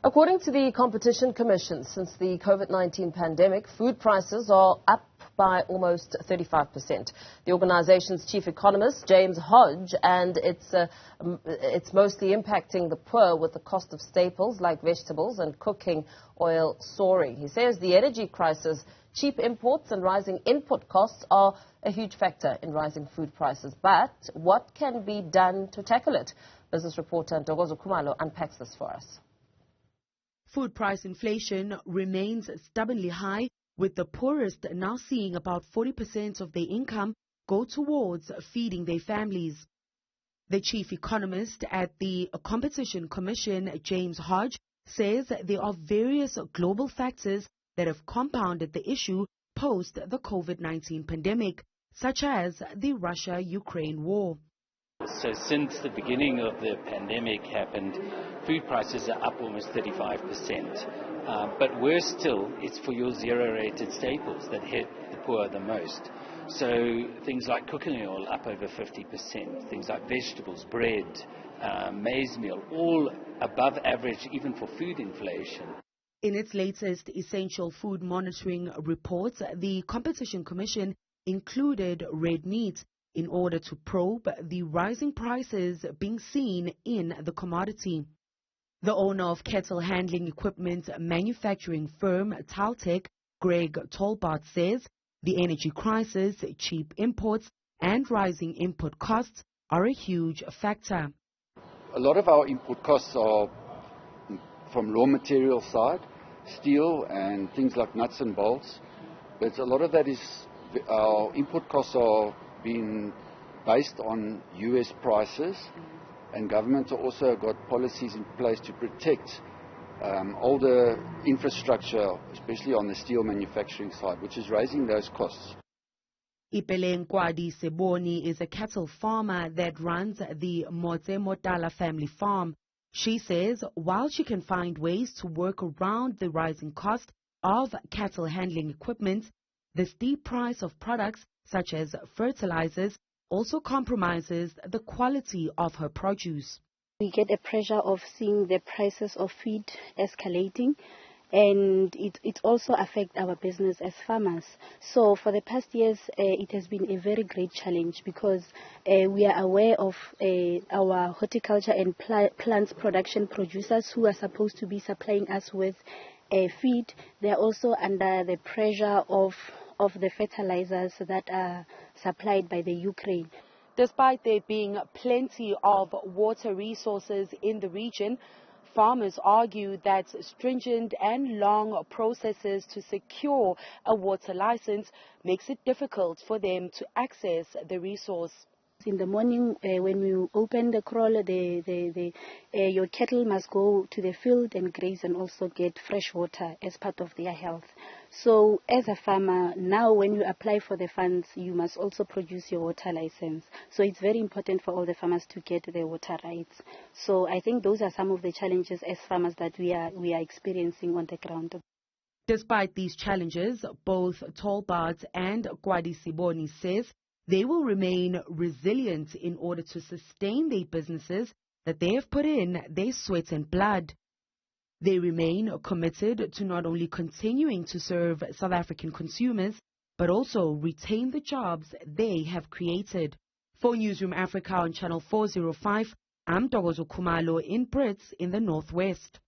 According to the Competition Commission, since the Covid-19 pandemic, food prices are up by almost 35%. The organization's Chief Economist James Hodge, and it's mostly impacting the poor, with the cost of staples like vegetables and cooking oil soaring. He says the energy crisis, cheap imports and rising input costs are a huge factor in rising food prices. But what can be done to tackle it? Business reporter Ntokozo Khumalo unpacks this for us. Food price inflation remains stubbornly high, with the poorest now seeing about 40% of their income go towards feeding their families. The chief economist at the Competition Commission, James Hodge, says there are various global factors that have compounded the issue post the COVID-19 pandemic, such as the Russia-Ukraine war. So since the beginning of the pandemic happened, food prices are up almost 35%. But worse still, it's for your zero-rated staples that hit the poor the most. So things like cooking oil up over 50%, things like vegetables, bread, maize meal, all above average even for food inflation. In its latest essential food monitoring report, the Competition Commission included red meat in order to probe the rising prices being seen in the commodity. The owner of cattle handling equipment manufacturing firm Taltech, Greg Tolbart, says the energy crisis, cheap imports and rising input costs are a huge factor. A lot of our input costs are from raw material side, steel and things like nuts and bolts, but a lot of that is our input costs are being based on US prices, and governments also got policies in place to protect older infrastructure, especially on the steel manufacturing side, which is raising those costs. Nkwadi is a cattle farmer that runs the Motala family farm. She says while she can find ways to work around the rising cost of cattle handling equipment, the steep price of products such as fertilizers also compromises the quality of her produce. We get a pressure of seeing the prices of feed escalating, and it also affects our business as farmers. So for the past years, it has been a very great challenge because we are aware of our horticulture and plants production producers who are supposed to be supplying us with feed. They are also under the pressure of the fertilizers that are supplied by the Ukraine. Despite there being plenty of water resources in the region, farmers argue that stringent and long processes to secure a water license makes it difficult for them to access the resource. In the morning, when you open the kraal, your cattle must go to the field and graze and also get fresh water as part of their health. So as a farmer, now when you apply for the funds, you must also produce your water license. So it's very important for all the farmers to get their water rights. So I think those are some of the challenges as farmers that we are experiencing on the ground. Despite these challenges, both Tolbart and Kwadi Siboni says they will remain resilient in order to sustain their businesses that they have put in their sweat and blood. They remain committed to not only continuing to serve South African consumers, but also retain the jobs they have created. For Newzroom Afrika on Channel 405, I'm Ntokozo Khumalo in Brits in the Northwest.